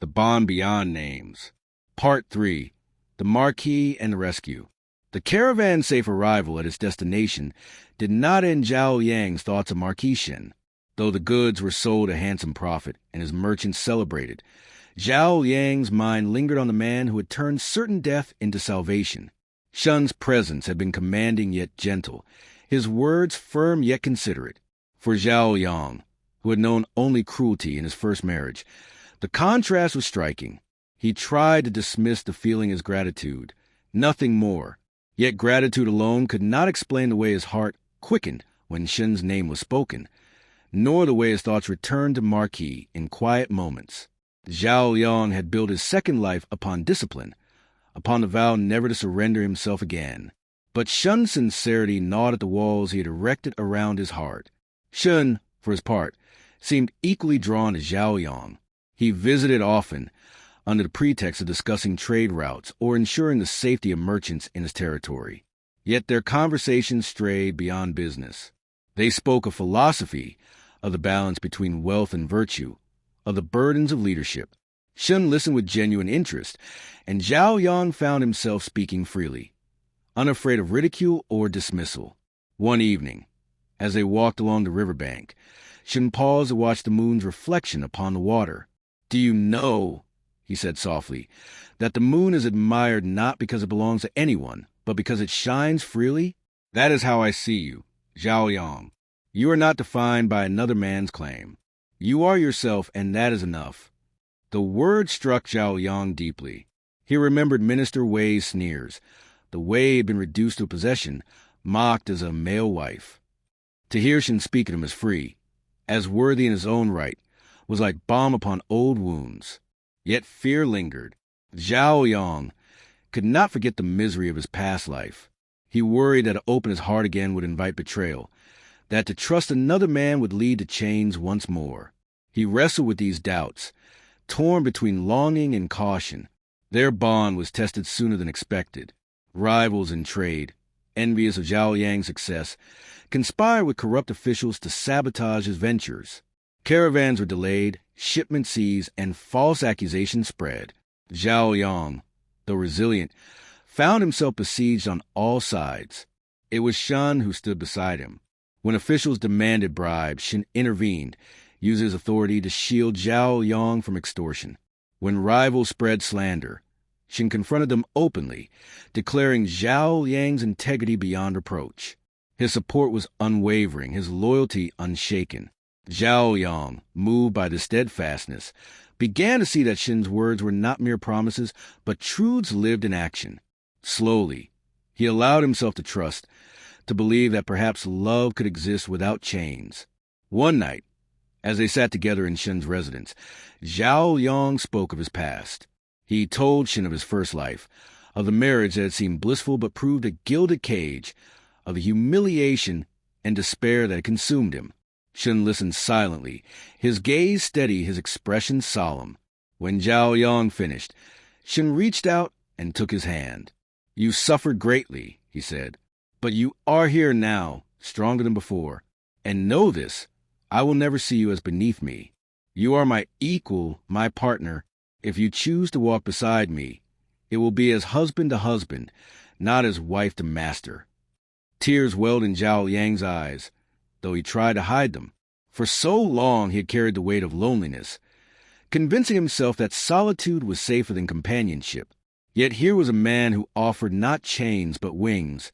The Bond Beyond Names. Part 3. The Marquis and the Rescue. The caravan's safe arrival at its destination did not end Zhao Yang's thoughts of Marquis Shen. Though the goods were sold at a handsome profit and his merchants celebrated, Zhao Yang's mind lingered on the man who had turned certain death into salvation. Shen's presence had been commanding yet gentle, his words firm yet considerate. For Zhao Yang, who had known only cruelty in his first marriage, the contrast was striking. He tried to dismiss the feeling as gratitude, nothing more. Yet gratitude alone could not explain the way his heart quickened when Shen's name was spoken, nor the way his thoughts returned to Marquis in quiet moments. Zhao Yang had built his second life upon discipline, upon the vow never to surrender himself again. But Shen's sincerity gnawed at the walls he had erected around his heart. Shen, for his part, seemed equally drawn to Zhao Yang. He visited often, under the pretext of discussing trade routes or ensuring the safety of merchants in his territory. Yet their conversations strayed beyond business. They spoke of philosophy, of the balance between wealth and virtue, of the burdens of leadership. Shen listened with genuine interest, and Zhao Yang found himself speaking freely, unafraid of ridicule or dismissal. One evening, as they walked along the riverbank, Shen paused to watch the moon's reflection upon the water. "Do you know," he said softly, "that the moon is admired not because it belongs to anyone, but because it shines freely? That is how I see you, Zhao Yang. You are not defined by another man's claim. You are yourself, and that is enough." The word struck Zhao Yang deeply. He remembered Minister Wei's sneers. The Wei had been reduced to a possession, mocked as a male wife. To hear Shen speak of him as free, as worthy in his own right, was like balm upon old wounds. Yet fear lingered. Zhao Yang could not forget the misery of his past life. He worried that to open his heart again would invite betrayal, that to trust another man would lead to chains once more. He wrestled with these doubts, torn between longing and caution. Their bond was tested sooner than expected. Rivals in trade, envious of Zhao Yang's success, conspired with corrupt officials to sabotage his ventures. Caravans were delayed, shipments seized, and false accusations spread. Zhao Yang, though resilient, found himself besieged on all sides. It was Shen who stood beside him. When officials demanded bribes, Shen intervened, using his authority to shield Zhao Yang from extortion. When rivals spread slander, Shen confronted them openly, declaring Zhao Yang's integrity beyond reproach. His support was unwavering, his loyalty unshaken. Zhao Yang, moved by this steadfastness, began to see that Shen's words were not mere promises, but truths lived in action. Slowly, he allowed himself to trust, to believe that perhaps love could exist without chains. One night, as they sat together in Shen's residence, Zhao Yang spoke of his past. He told Shen of his first life, of the marriage that had seemed blissful but proved a gilded cage, of the humiliation and despair that had consumed him. Shen listened silently, his gaze steady, his expression solemn. When Zhao Yang finished, Shen reached out and took his hand. "You suffered greatly," he said, "but you are here now, stronger than before. And know this, I will never see you as beneath me. You are my equal, my partner. If you choose to walk beside me, it will be as husband to husband, not as wife to master." Tears welled in Zhao Yang's eyes, though he tried to hide them. For so long he had carried the weight of loneliness, convincing himself that solitude was safer than companionship. Yet here was a man who offered not chains but wings,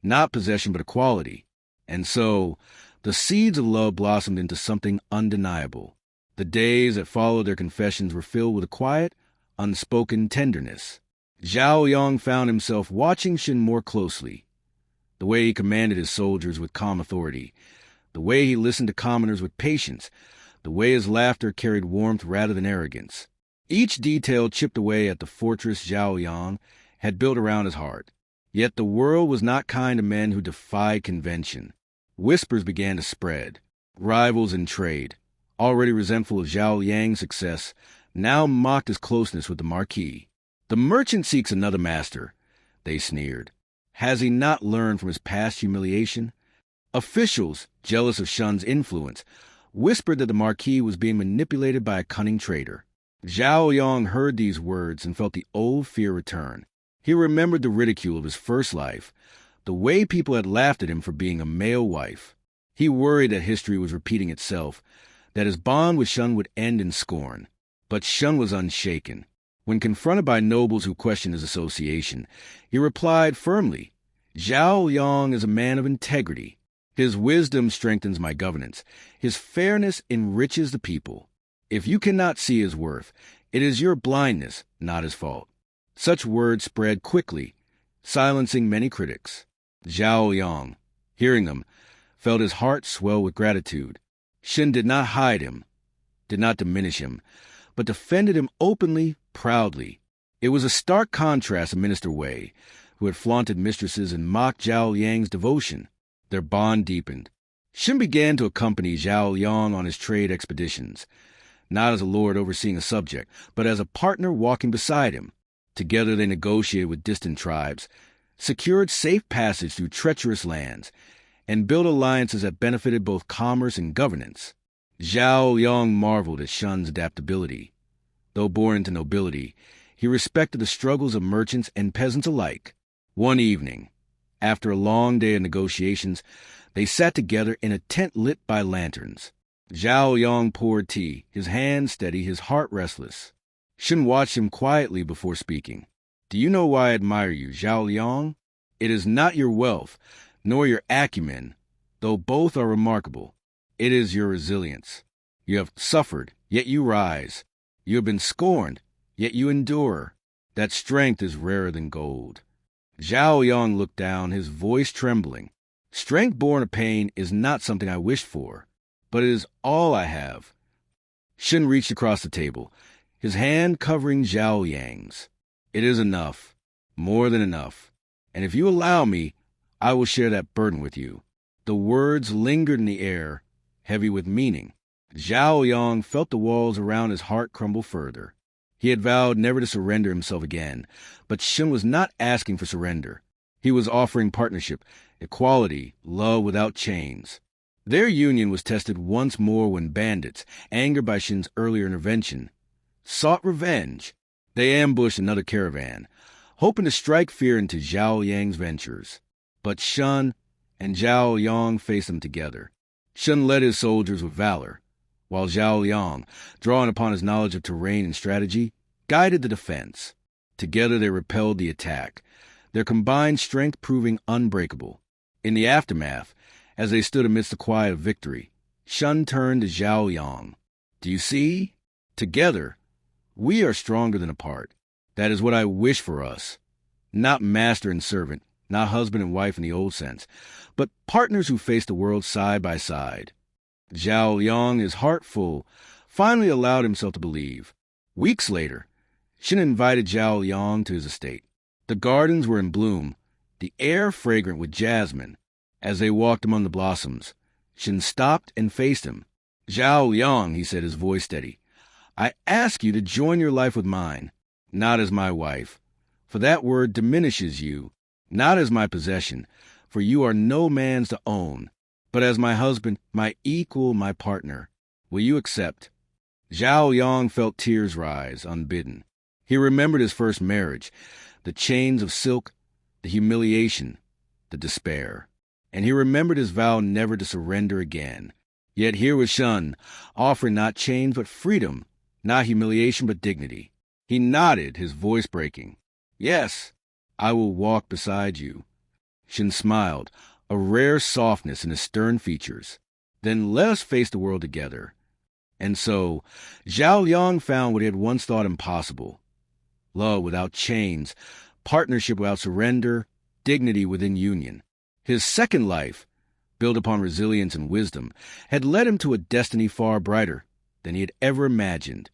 not possession but equality. And so the seeds of love blossomed into something undeniable. The days that followed their confessions were filled with a quiet, unspoken tenderness. Zhao Yang found himself watching Shen more closely. The way he commanded his soldiers with calm authority, the way he listened to commoners with patience, the way his laughter carried warmth rather than arrogance. Each detail chipped away at the fortress Zhao Yang had built around his heart. Yet the world was not kind to men who defied convention. Whispers began to spread. Rivals in trade, already resentful of Zhao Yang's success, now mocked his closeness with the Marquis. "The merchant seeks another master," they sneered. "Has he not learned from his past humiliation?" Officials, jealous of Shen's influence, whispered that the Marquis was being manipulated by a cunning traitor. Zhao Yong heard these words and felt the old fear return. He remembered the ridicule of his first life, the way people had laughed at him for being a male wife. He worried that history was repeating itself, that his bond with Shun would end in scorn. But Shun was unshaken. When confronted by nobles who questioned his association, he replied firmly, "Zhao Yong is a man of integrity. His wisdom strengthens my governance. His fairness enriches the people. If you cannot see his worth, it is your blindness, not his fault." Such words spread quickly, silencing many critics. Zhao Yong, hearing them, felt his heart swell with gratitude. Shin did not hide him, did not diminish him, but defended him openly, proudly. It was a stark contrast to Minister Wei, who had flaunted mistresses and mocked Zhao Yang's devotion. Their bond deepened. Shin began to accompany Zhao Yong on his trade expeditions, not as a lord overseeing a subject, but as a partner walking beside him. Together they negotiated with distant tribes, secured safe passage through treacherous lands, and built alliances that benefited both commerce and governance. Zhao Yong marveled at Shun's adaptability. Though born into nobility, he respected the struggles of merchants and peasants alike. One evening, after a long day of negotiations, they sat together in a tent lit by lanterns. Zhao Yong poured tea, his hand steady, his heart restless. Shun watched him quietly before speaking. "Do you know why I admire you, Zhao Yong? It is not your wealth, nor your acumen, though both are remarkable. It is your resilience. You have suffered, yet you rise. You have been scorned, yet you endure. That strength is rarer than gold." Zhao Yong looked down, his voice trembling. "Strength born of pain is not something I wished for, but it is all I have." Shin reached across the table, his hand covering Zhao Yang's. "It is enough, more than enough, and if you allow me, I will share that burden with you." The words lingered in the air, heavy with meaning. Zhao Yong felt the walls around his heart crumble further. He had vowed never to surrender himself again, but Shin was not asking for surrender. He was offering partnership, equality, love without chains. Their union was tested once more when bandits, angered by Shin's earlier intervention, sought revenge. They ambushed another caravan, hoping to strike fear into Zhao Yang's ventures. But Shun and Zhao Yong faced them together. Shun led his soldiers with valor, while Zhao Yong, drawing upon his knowledge of terrain and strategy, guided the defense. Together they repelled the attack, their combined strength proving unbreakable. In the aftermath, as they stood amidst the quiet of victory, Shun turned to Zhao Yong. "Do you see? Together, we are stronger than apart. That is what I wish for us. Not master and servant, not husband and wife in the old sense, but partners who face the world side by side." Zhao Yong, his heart full, finally allowed himself to believe. Weeks later, Shin invited Zhao Yong to his estate. The gardens were in bloom, the air fragrant with jasmine. As they walked among the blossoms, Shin stopped and faced him. "Zhao Yong," he said, his voice steady, "I ask you to join your life with mine, not as my wife, for that word diminishes you, not as my possession, for you are no man's to own, but as my husband, my equal, my partner. Will you accept?" Zhao Yong felt tears rise, unbidden. He remembered his first marriage, the chains of silk, the humiliation, the despair. And he remembered his vow never to surrender again. Yet here was Shun, offering not chains but freedom, not humiliation but dignity. He nodded, his voice breaking. "Yes, I will walk beside you." Shin smiled, a rare softness in his stern features. "Then let us face the world together." And so, Zhao Yong found what he had once thought impossible. Love without chains, partnership without surrender, dignity within union. His second life, built upon resilience and wisdom, had led him to a destiny far brighter than he had ever imagined.